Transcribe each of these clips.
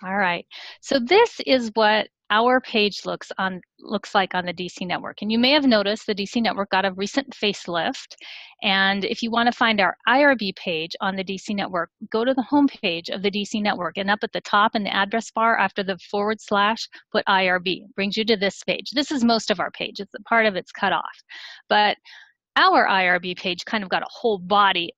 All right. So this is what our page looks like on the DC network. And you may have noticed the DC network got a recent facelift. And if you want to find our IRB page on the DC network, go to the home page of the DC network, and up at the top in the address bar after the / put IRB. Brings you to this page. This is most of our page. It's a part of it's cut off. But our IRB page kind of got a whole body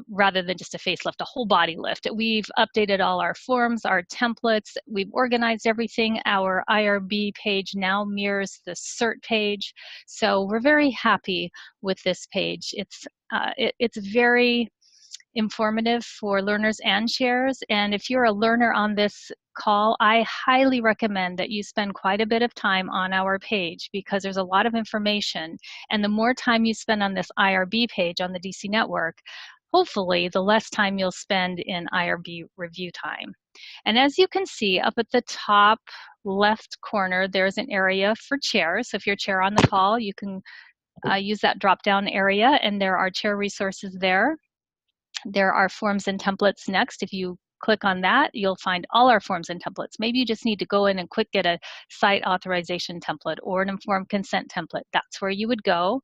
rather than just a facelift, a whole body lift. We've updated all our forms, our templates, we've organized everything. Our IRB page now mirrors the CERT page. So we're very happy with this page. It's very informative for learners and chairs. And if you're a learner on this call, I highly recommend that you spend quite a bit of time on our page because there's a lot of information. And the more time you spend on this IRB page on the DC network, hopefully the less time you'll spend in IRB review time. And as you can see up at the top left corner, there's an area for chairs. So if you're a chair on the call, you can use that drop-down area, and there are chair resources there. There are forms and templates next. If you click on that, you'll find all our forms and templates. Maybe you just need to go in and quick get a site authorization template or an informed consent template. That's where you would go.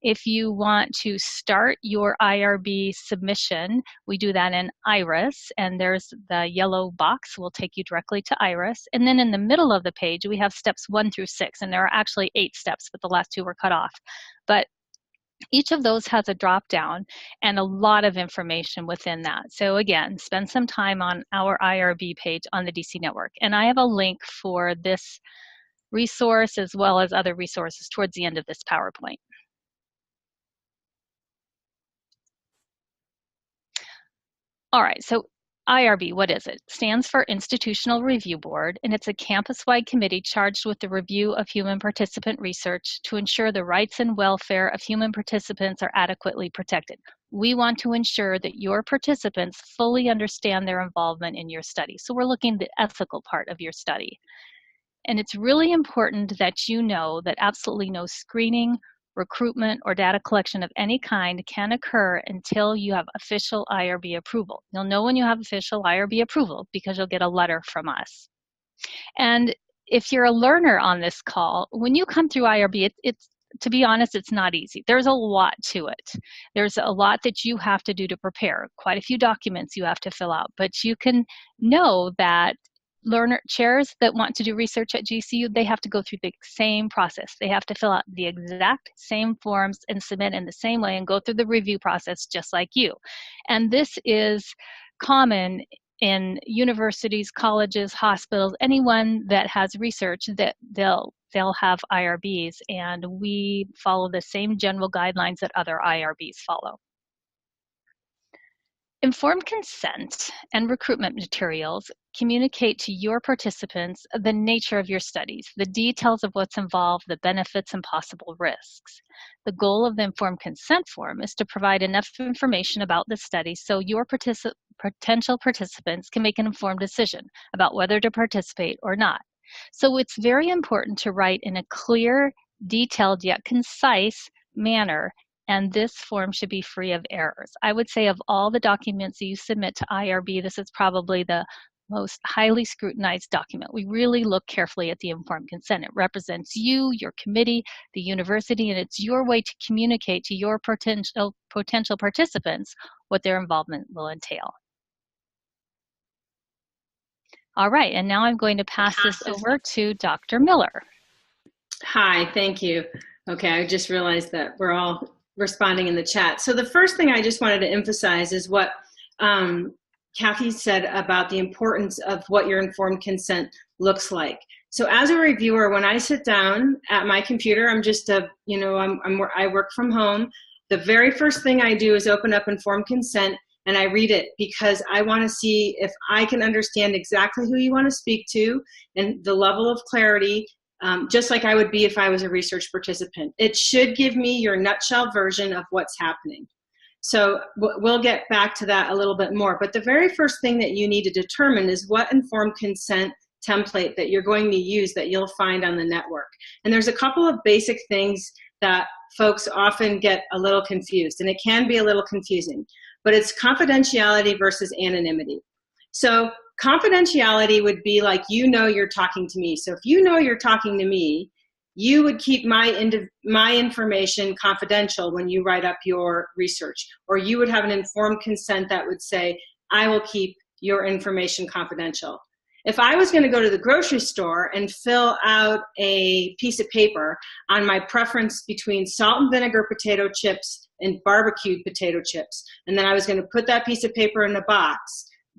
If you want to start your IRB submission, we do that in Iris, and there's the yellow box will take you directly to Iris. And then in the middle of the page, we have steps 1 through 6, and there are actually 8 steps, but the last 2 were cut off. But each of those has a drop down and a lot of information within that. So again, spend some time on our IRB page on the DC network. And I have a link for this resource as well as other resources towards the end of this PowerPoint. All right, so IRB, what is it? Stands for Institutional Review Board, and it's a campus-wide committee charged with the review of human participant research to ensure the rights and welfare of human participants are adequately protected. We want to ensure that your participants fully understand their involvement in your study. So we're looking at the ethical part of your study. And it's really important that you know that absolutely no screening, recruitment, or data collection of any kind can occur until you have official IRB approval. You'll know when you have official IRB approval because you'll get a letter from us. And if you're a learner on this call, when you come through IRB, to be honest, it's not easy. There's a lot to it. There's a lot that you have to do to prepare, quite a few documents you have to fill out, but you can know that chairs that want to do research at GCU, they have to go through the same process. They have to fill out the exact same forms and submit in the same way and go through the review process just like you. And this is common in universities, colleges, hospitals, anyone that has research, that they'll have IRBs, and we follow the same general guidelines that other IRBs follow. Informed consent and recruitment materials communicate to your participants the nature of your studies, the details of what's involved, the benefits and possible risks. The goal of the informed consent form is to provide enough information about the study so your potential participants can make an informed decision about whether to participate or not. So it's very important to write in a clear, detailed, yet concise manner, and this form should be free of errors. I would say of all the documents you submit to IRB, this is probably the most highly scrutinized document. We really look carefully at the informed consent. It represents you, your committee, the university, and it's your way to communicate to your potential participants what their involvement will entail. All right, and now I'm going to pass this over to Dr. Miller. Hi, thank you. Okay, I just realized that we're all responding in the chat. So the first thing I just wanted to emphasize is what Kathy said about the importance of what your informed consent looks like. So as a reviewer, when I sit down at my computer, I'm just I work from home. The very first thing I do is open up informed consent and I read it because I want to see if I can understand exactly who you want to speak to and the level of clarity, just like I would be if I was a research participant. It should give me your nutshell version of what's happening. So we'll get back to that a little bit more. But the very first thing that you need to determine is what informed consent template that you're going to use that you'll find on the network. And there's a couple of basic things that folks often get a little confused, and it can be a little confusing, but it's confidentiality versus anonymity. So Confidentiality would be like, you know, you're talking to me. So if you know you're talking to me, you would keep my information confidential when you write up your research, or you would have an informed consent that would say, I will keep your information confidential. If I was going to go to the grocery store and fill out a piece of paper on my preference between salt and vinegar potato chips and barbecued potato chips, and then I was going to put that piece of paper in a box,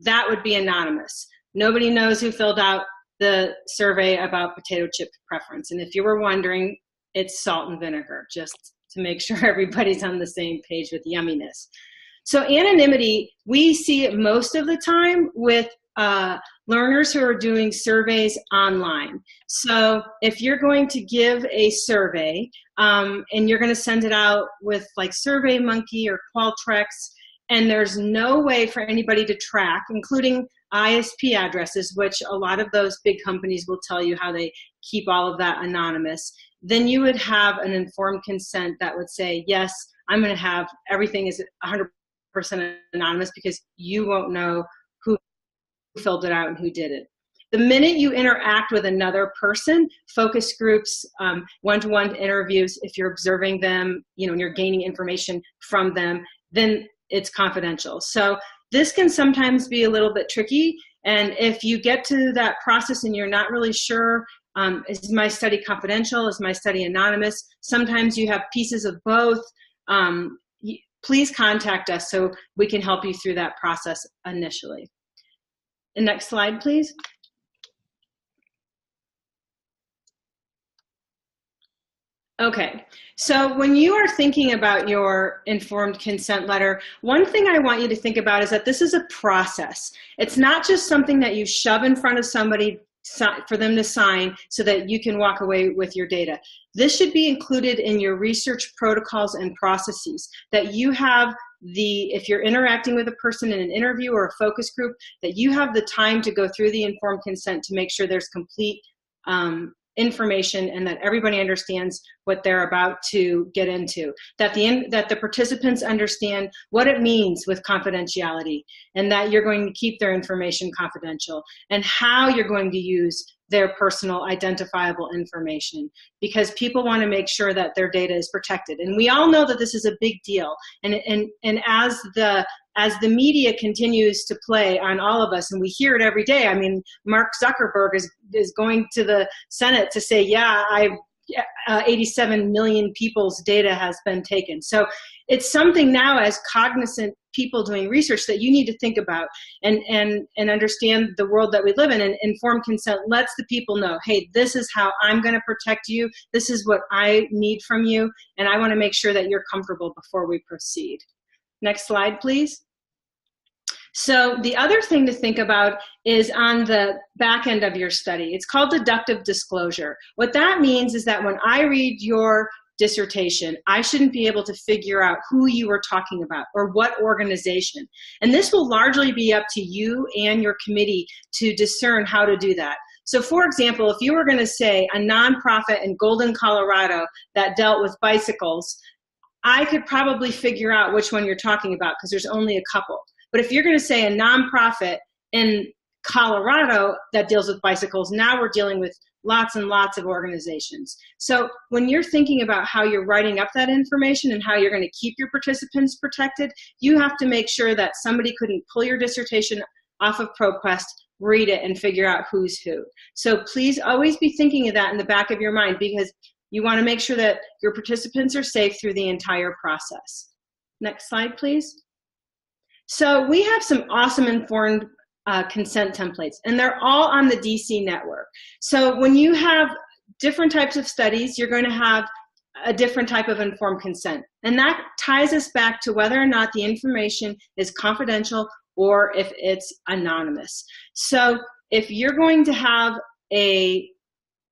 that would be anonymous. Nobody knows who filled out the survey about potato chip preference. And if you were wondering, it's salt and vinegar, just to make sure everybody's on the same page with yumminess. So anonymity, we see it most of the time with learners who are doing surveys online. So if you're going to give a survey and you're going to send it out with like SurveyMonkey or Qualtrics, and there's no way for anybody to track, including ISP addresses, which a lot of those big companies will tell you how they keep all of that anonymous, then you would have an informed consent that would say, yes, I'm going to have everything is 100% anonymous, because you won't know who filled it out and who did it. The minute you interact with another person, focus groups, one-to-one interviews, if you're observing them, you know, and you're gaining information from them, then it's confidential. So this can sometimes be a little bit tricky. And if you get to that process and you're not really sure, is my study confidential? Is my study anonymous? Sometimes you have pieces of both. Please contact us so we can help you through that process initially. The next slide, please. Okay, so when you are thinking about your informed consent letter, one thing I want you to think about is that this is a process. It's not just something that you shove in front of somebody for them to sign so that you can walk away with your data. This should be included in your research protocols and processes, that you have if you're interacting with a person in an interview or a focus group, that you have the time to go through the informed consent to make sure there's complete information and that everybody understands what they're about to get into, that the participants understand what it means with confidentiality, and that you're going to keep their information confidential, and how you're going to use their personal identifiable information, because people want to make sure that their data is protected. And we all know that this is a big deal. And as the media continues to play on all of us, and we hear it every day. I mean, Mark Zuckerberg is going to the Senate to say, yeah, 87 million people's data has been taken. So it's something now, as cognizant people doing research, that you need to think about and understand the world that we live in. And informed consent lets the people know, hey, this is how I'm going to protect you. This is what I need from you. And I want to make sure that you're comfortable before we proceed. Next slide, please. So the other thing to think about is on the back end of your study. It's called deductive disclosure. What that means is that when I read your dissertation, I shouldn't be able to figure out who you were talking about or what organization. And this will largely be up to you and your committee to discern how to do that. So for example, if you were going to say a nonprofit in Golden, Colorado that dealt with bicycles, I could probably figure out which one you're talking about because there's only a couple. But if you're going to say a nonprofit in Colorado that deals with bicycles, now we're dealing with lots and lots of organizations. So when you're thinking about how you're writing up that information and how you're going to keep your participants protected, you have to make sure that somebody couldn't pull your dissertation off of ProQuest, read it, and figure out who's who. So please always be thinking of that in the back of your mind, because you want to make sure that your participants are safe through the entire process. Next slide, please. So we have some awesome informed consent templates, and they're all on the DC network. So when you have different types of studies, you're going to have a different type of informed consent. And that ties us back to whether or not the information is confidential or if it's anonymous. So if you're going to have a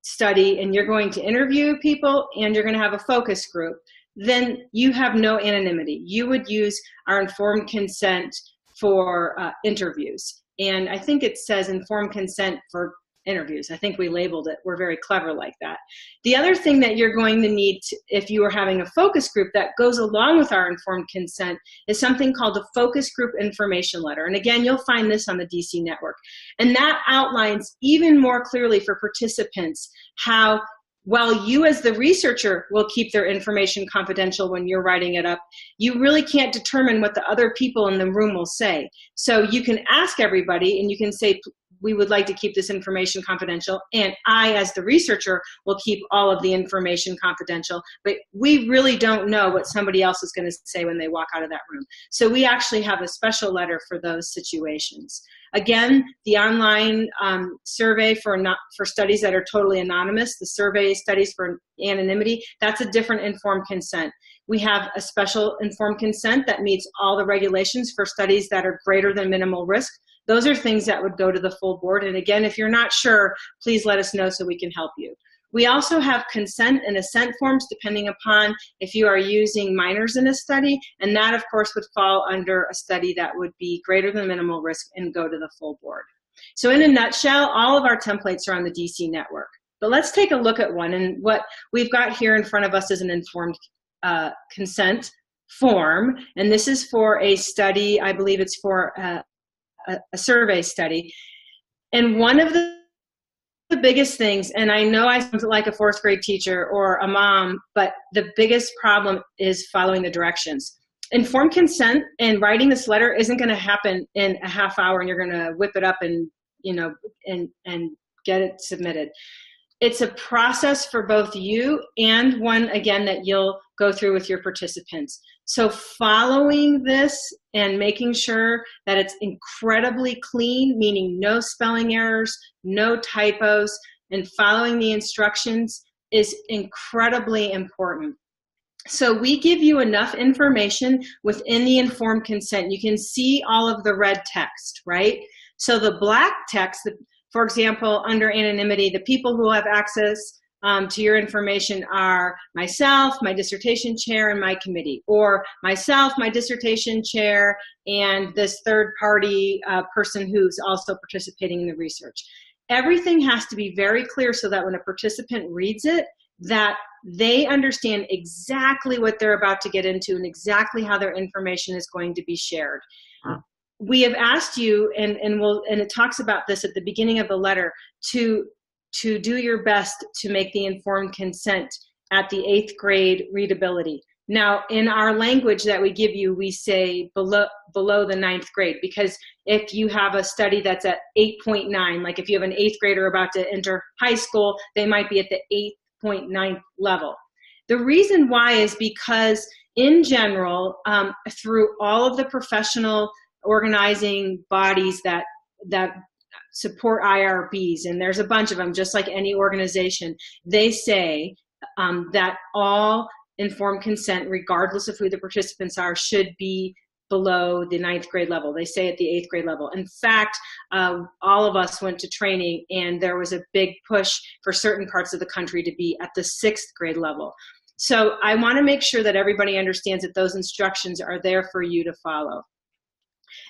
study and you're going to interview people and you're going to have a focus group, then you have no anonymity. You would use our informed consent for interviews. And I think it says informed consent for interviews. I think we labeled it. We're very clever like that. The other thing that you're going to need if you are having a focus group that goes along with our informed consent is something called a focus group information letter. And again, you'll find this on the DC network. And that outlines even more clearly for participants how, while you as the researcher will keep their information confidential when you're writing it up, you really can't determine what the other people in the room will say. So you can ask everybody and you can say, we would like to keep this information confidential, and I, as the researcher, will keep all of the information confidential, but we really don't know what somebody else is going to say when they walk out of that room. So we actually have a special letter for those situations. Again, the online survey for studies that are totally anonymous, the survey studies for anonymity, that's a different informed consent. We have a special informed consent that meets all the regulations for studies that are greater than minimal risk. Those are things that would go to the full board. And again, if you're not sure, please let us know so we can help you. We also have consent and assent forms depending upon if you are using minors in a study, and that of course would fall under a study that would be greater than minimal risk and go to the full board. So in a nutshell, all of our templates are on the DC network. But let's take a look at one, and what we've got here in front of us is an informed consent form, and this is for a study, I believe it's for a survey study. And one of the biggest things, and I know I sound like a fourth grade teacher or a mom, but the biggest problem is following the directions. Informed consent and writing this letter isn't going to happen in a half hour and you're going to whip it up and, you know, and get it submitted. It's a process for both you and one, again, that you'll go through with your participants. So following this and making sure that it's incredibly clean, meaning no spelling errors, no typos, and following the instructions is incredibly important. So we give you enough information within the informed consent. You can see all of the red text, right? So the black text, for example, under anonymity, the people who have access to your information are myself, my dissertation chair, and my committee, or myself, my dissertation chair, and this third party person who's also participating in the research. Everything has to be very clear so that when a participant reads it, that they understand exactly what they're about to get into and exactly how their information is going to be shared. We have asked you, and it talks about this at the beginning of the letter, to do your best to make the informed consent at the 8th grade readability. Now, in our language that we give you, we say below the 9th grade, because if you have a study that's at 8.9, like if you have an 8th grader about to enter high school, they might be at the 8.9 level. The reason why is because in general, through all of the professional organizing bodies that support IRBs, and there's a bunch of them, just like any organization, they say that all informed consent, regardless of who the participants are, should be below the 9th grade level. They say at the 8th grade level. In fact, all of us went to training and there was a big push for certain parts of the country to be at the 6th grade level. So I want to make sure that everybody understands that those instructions are there for you to follow.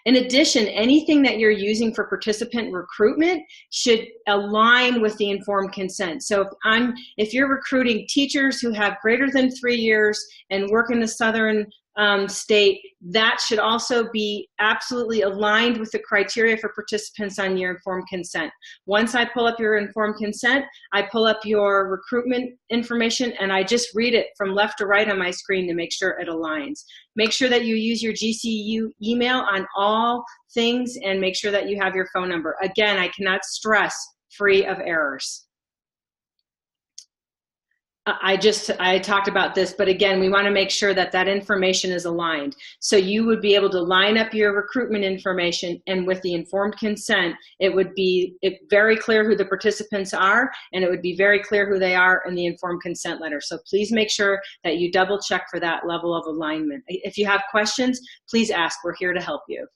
In addition, anything that you're using for participant recruitment should align with the informed consent. So if you're recruiting teachers who have greater than 3 years and work in the southern state, that should also be absolutely aligned with the criteria for participants on your informed consent. Once I pull up your informed consent, I pull up your recruitment information and I just read it from left to right on my screen to make sure it aligns. Make sure that you use your GCU email on all things and make sure that you have your phone number. Again, I cannot stress free of errors. I talked about this, but again, we want to make sure that that information is aligned. So you would be able to line up your recruitment information, and with the informed consent, it would be very clear who the participants are, and it would be very clear who they are in the informed consent letter. So please make sure that you double check for that level of alignment. If you have questions, please ask. We're here to help you.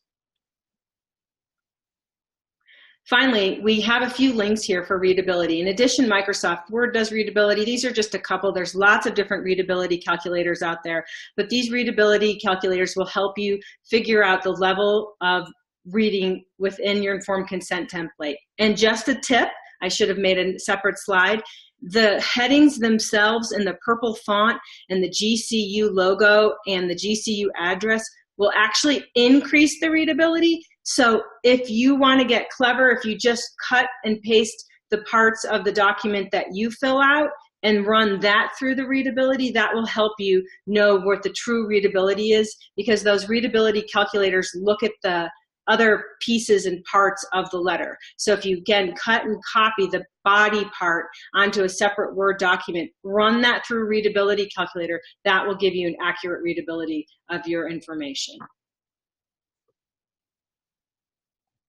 Finally, we have a few links here for readability. In addition, Microsoft Word does readability. These are just a couple. There's lots of different readability calculators out there, but these readability calculators will help you figure out the level of reading within your informed consent template. And just a tip, I should have made a separate slide. The headings themselves in the purple font and the GCU logo and the GCU address will actually increase the readability. So if you want to get clever, if you just cut and paste the parts of the document that you fill out and run that through the readability, that will help you know what the true readability is, because those readability calculators look at the other pieces and parts of the letter. So if you, again, cut and copy the body part onto a separate Word document, run that through a readability calculator, that will give you an accurate readability of your information.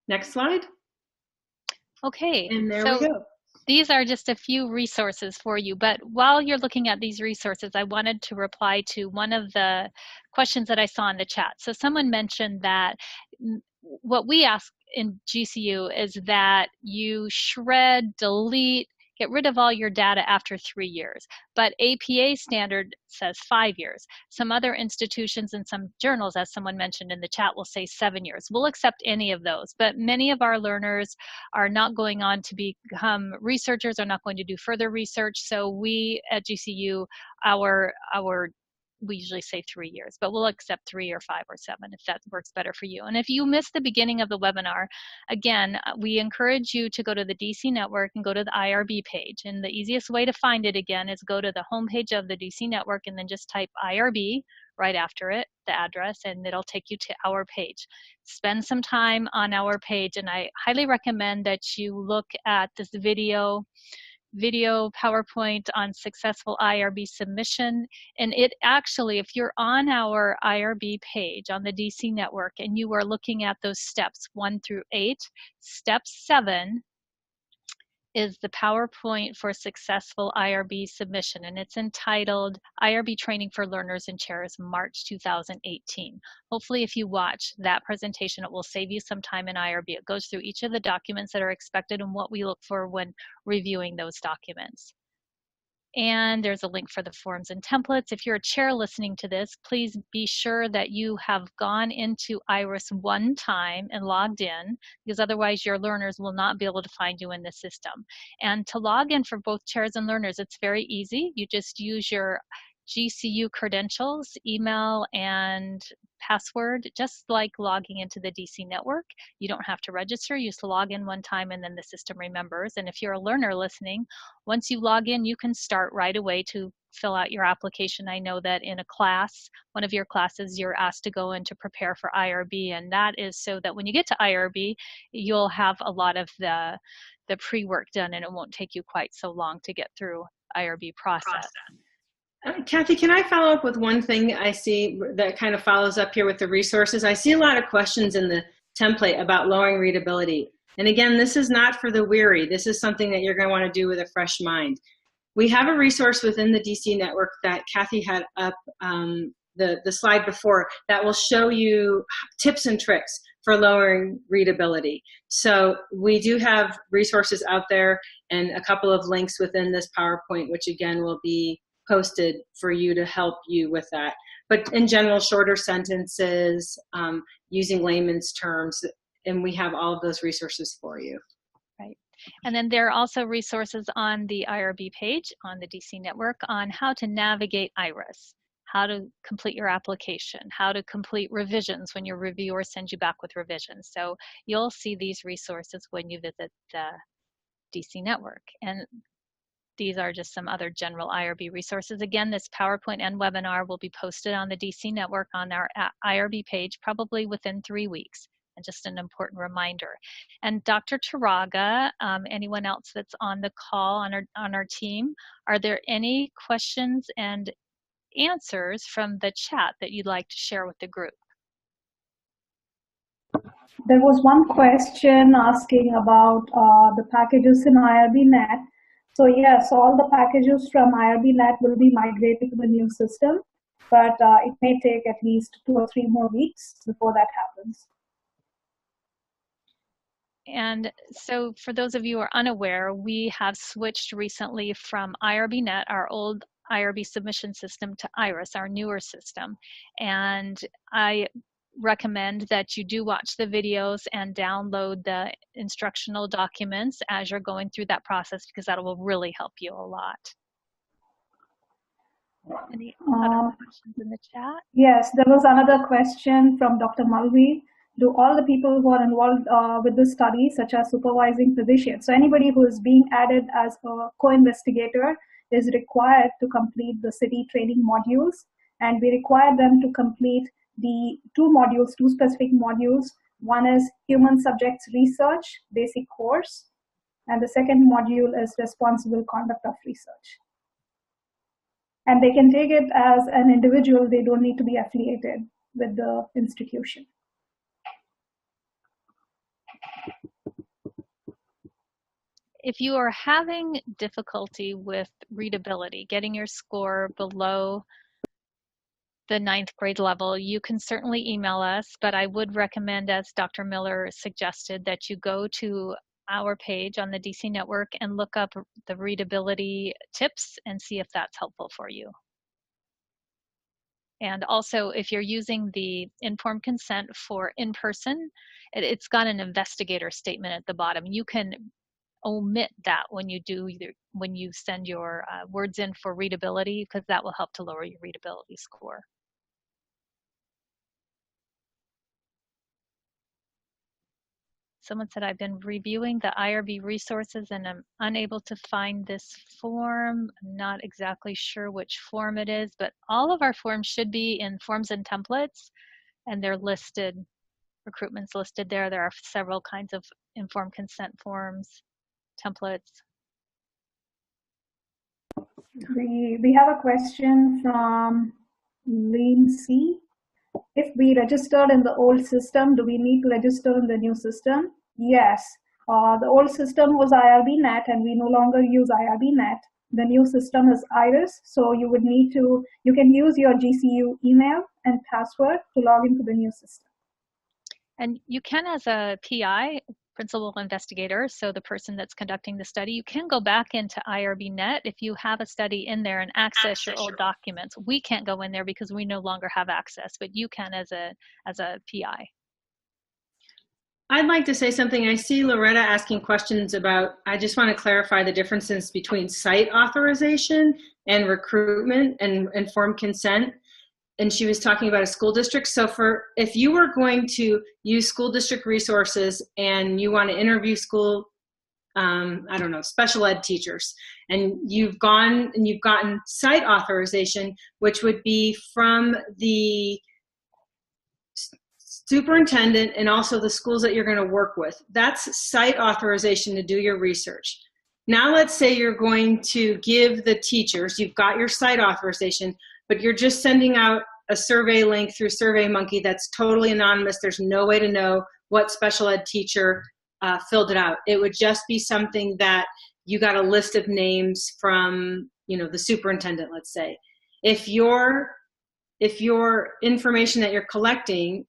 Next slide. Okay. And there we go. These are just a few resources for you, but while you're looking at these resources, I wanted to reply to one of the questions that I saw in the chat. So someone mentioned that what we ask in GCU is that you shred, delete, get rid of all your data after 3 years. But APA standard says 5 years. Some other institutions and some journals, as someone mentioned in the chat, will say 7 years. We'll accept any of those, but many of our learners are not going on to become researchers, are not going to do further research. So we at GCU, we usually say 3 years, but we'll accept 3 or 5 or 7 if that works better for you. And if you missed the beginning of the webinar, again, we encourage you to go to the DC Network and go to the IRB page. And the easiest way to find it again is go to the homepage of the DC Network and then just type IRB right after it, the address, and it'll take you to our page. Spend some time on our page, and I highly recommend that you look at this video PowerPoint on successful IRB submission. And it actually, if you're on our IRB page on the DC Network and you are looking at those steps 1 through 8, step 7 is the PowerPoint for successful IRB submission, and it's entitled IRB Training for Learners and Chairs, March 2018. Hopefully if you watch that presentation, it will save you some time in IRB. It goes through each of the documents that are expected and what we look for when reviewing those documents. And there's a link for the forms and templates. If you're a chair listening to this, please be sure that you have gone into IRIS one time and logged in, because otherwise your learners will not be able to find you in the system. And to log in for both chairs and learners, it's very easy. You just use your GCU credentials, email, and password, just like logging into the DC Network. You don't have to register. You just log in one time and then the system remembers. And if you're a learner listening, once you log in, you can start right away to fill out your application. I know that in a class, one of your classes, you're asked to go in to prepare for IRB, and that is so that when you get to IRB, you'll have a lot of the pre-work done and it won't take you quite so long to get through IRB process. Kathy, can I follow up with one thing I see that kind of follows up here with the resources? I see a lot of questions in the template about lowering readability. And again, this is not for the weary. This is something that you're going to want to do with a fresh mind. We have a resource within the DC Network that Kathy had up the slide before that will show you tips and tricks for lowering readability. So we do have resources out there and a couple of links within this PowerPoint, which again will be posted for you to help you with that. But in general, shorter sentences, using layman's terms, and we have all of those resources for you. Right. And then there are also resources on the IRB page on the DC Network on how to navigate IRIS, how to complete your application, how to complete revisions when your reviewer sends you back with revisions. So you'll see these resources when you visit the DC Network. And these are just some other general IRB resources. Again, this PowerPoint and webinar will be posted on the DC Network on our IRB page probably within 3 weeks. And just an important reminder. And Dr. Taraga, anyone else that's on the call on our team, are there any questions and answers from the chat that you'd like to share with the group? There was one question asking about the packages in IRB Net. So yes, all the packages from IRB Net will be migrated to the new system, but it may take at least 2 or 3 more weeks before that happens. And so for those of you who are unaware, we have switched recently from IRB Net, our old IRB submission system, to IRIS, our newer system. And I recommend that you do watch the videos and download the instructional documents as you're going through that process, because that will really help you a lot. Any other questions in the chat? Yes, there was another question from Dr. Mulvey. Do all the people who are involved with the study, such as supervising physicians, so anybody who is being added as a co-investigator is required to complete the city training modules, and we require them to complete the two specific modules. One is human subjects research, basic course, and the second module is responsible conduct of research. And they can take it as an individual. They don't need to be affiliated with the institution. If you are having difficulty with readability, getting your score below the 9th grade level, you can certainly email us, but I would recommend, as Dr. Miller suggested, that you go to our page on the DC Network and look up the readability tips and see if that's helpful for you. And also, if you're using the informed consent for in-person, it's got an investigator statement at the bottom. You can omit that when you send your words in for readability, because that will help to lower your readability score. Someone said, I've been reviewing the IRB resources and I'm unable to find this form. I'm not exactly sure which form it is, but all of our forms should be in forms and templates, and they're listed. Recruitment's listed there. There are several kinds of informed consent forms, templates. We have a question from Lindsay. If we registered in the old system, do we need to register in the new system? Yes. The old system was IRB net, and we no longer use IRB net. The new system is IRIS, so you can use your GCU email and password to log into the new system. And you can, as a PI, principal investigator, so the person that's conducting the study, you can go back into IRB net if you have a study in there and access your old documents. We can't go in there because we no longer have access, but you can as a PI. I'd like to say something. I see Loretta asking questions about, I just want to clarify the differences between site authorization and recruitment and informed consent. And she was talking about a school district. So if you were going to use school district resources and you want to interview school, I don't know, special ed teachers, and you've gone and you've gotten site authorization, which would be from the superintendent and also the schools that you're going to work with. That's site authorization to do your research. Now let's say you're going to give the teachers, you've got your site authorization, but you're just sending out a survey link through SurveyMonkey that's totally anonymous. There's no way to know what special ed teacher filled it out. It would just be something that you got a list of names from, the superintendent, let's say. If your information that you're collecting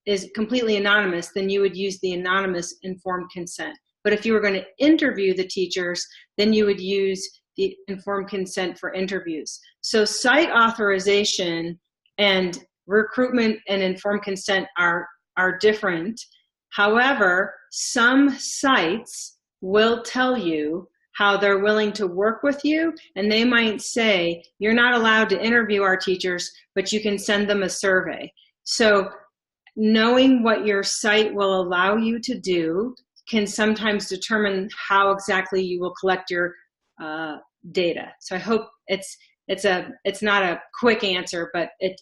is completely anonymous, then you would use the anonymous informed consent. But if you were going to interview the teachers, then you would use the informed consent for interviews. So site authorization and recruitment and informed consent are different. However, some sites will tell you how they're willing to work with you, and they might say, you're not allowed to interview our teachers, but you can send them a survey. So knowing what your site will allow you to do can sometimes determine how exactly you will collect your data. So I hope it's not a quick answer, but it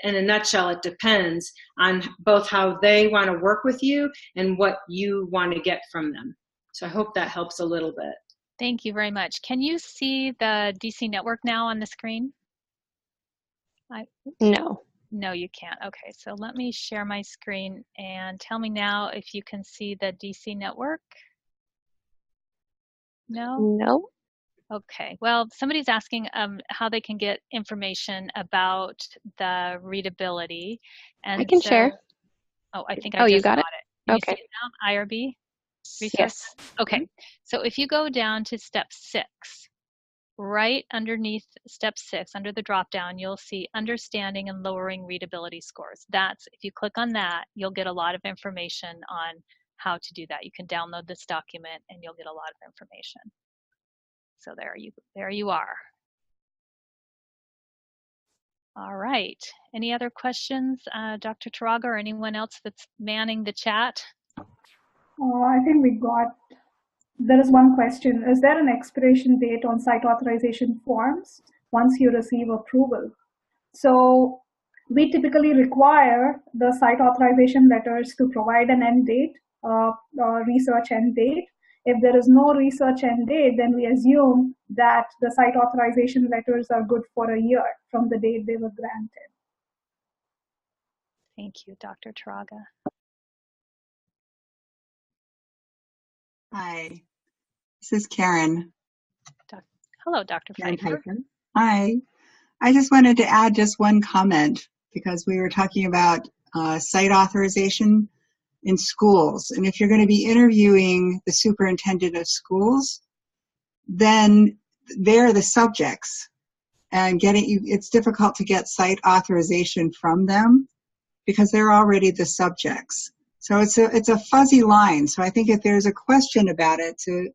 in a nutshell, it depends on both how they want to work with you and what you want to get from them. So I hope that helps a little bit. Thank you very much. Can you see the DC network now on the screen? No. No, you can't. Okay, so let me share my screen and tell me now if you can see the DC network. No? No. Okay, well, somebody's asking how they can get information about the readability. And I can share. Oh, I think I just you got it? Can Okay. you see it now? IRB research? Yes. Okay, so if you go down to step 6, right underneath step 6, under the drop down, you'll see understanding and lowering readability scores. That's, if you click on that, you'll get a lot of information on how to do that. You can download this document and you'll get a lot of information. So there you are. All right. Any other questions, Dr. Taraga, or anyone else that's manning the chat? I think there is one question. Is there an expiration date on site authorization forms once you receive approval? So we typically require the site authorization letters to provide an end date, research end date. If there is no research end date, then we assume that the site authorization letters are good for a year from the date they were granted. Thank you, Dr. Taraga. Hi, this is Karen. Hello, Dr. Pfeiffer. Hi, I just wanted to add just one comment because we were talking about site authorization in schools. And if you're going to be interviewing the superintendent of schools, then they're the subjects. And it's difficult to get site authorization from them because they're already the subjects. So it's a fuzzy line. So I think if there's a question about it, to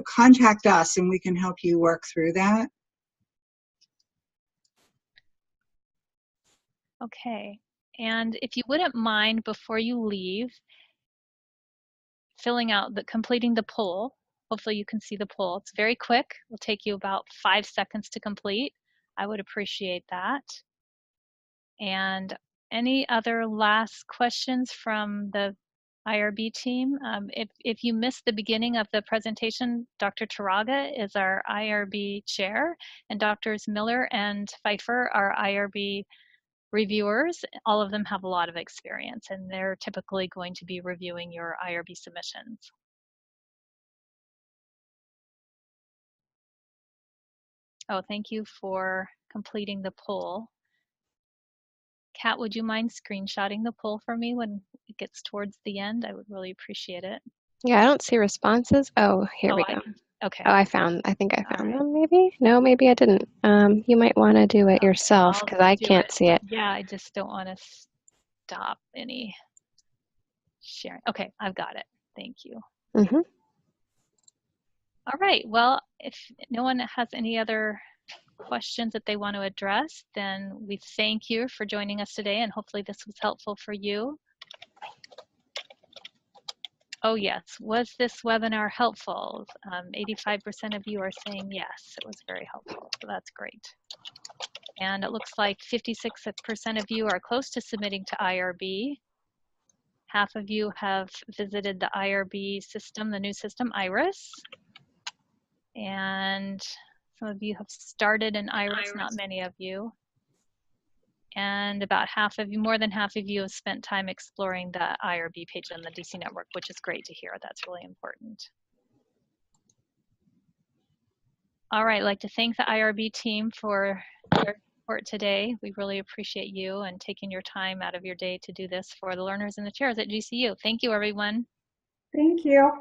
contact us and we can help you work through that. Okay. And if you wouldn't mind, before you leave, completing the poll. Hopefully you can see the poll. It's very quick. It'll take you about 5 seconds to complete. I would appreciate that. And any other last questions from the IRB team? If you missed the beginning of the presentation, Dr. Taraga is our IRB chair, and Drs. Miller and Pfeiffer are IRB reviewers. All of them have a lot of experience, and they're typically going to be reviewing your IRB submissions. Oh, thank you for completing the poll. Kat, would you mind screenshotting the poll for me when it gets towards the end? I would really appreciate it. Yeah, I don't see responses. Oh, here we go. Okay. Oh, I think I found them maybe. No, maybe I didn't. You might want to do it yourself because I can't see it. Yeah, I just don't want to stop any sharing. Okay, I've got it. Thank you. Mm-hmm. All right, well, if no one has any other questions that they want to address, then we thank you for joining us today, and hopefully this was helpful for you. Oh yes, was this webinar helpful? 85% of you are saying yes, it was very helpful, so that's great. And it looks like 56% of you are close to submitting to IRB. Half of you have visited the IRB system, the new system, IRIS. And some of you have started in IRIS, not many of you. And about half of you, more than half of you, have spent time exploring the IRB page on the DC network, which is great to hear. That's really important. All right, I'd like to thank the IRB team for their support today. We really appreciate you and taking your time out of your day to do this for the learners and the chairs at GCU. Thank you, everyone. Thank you.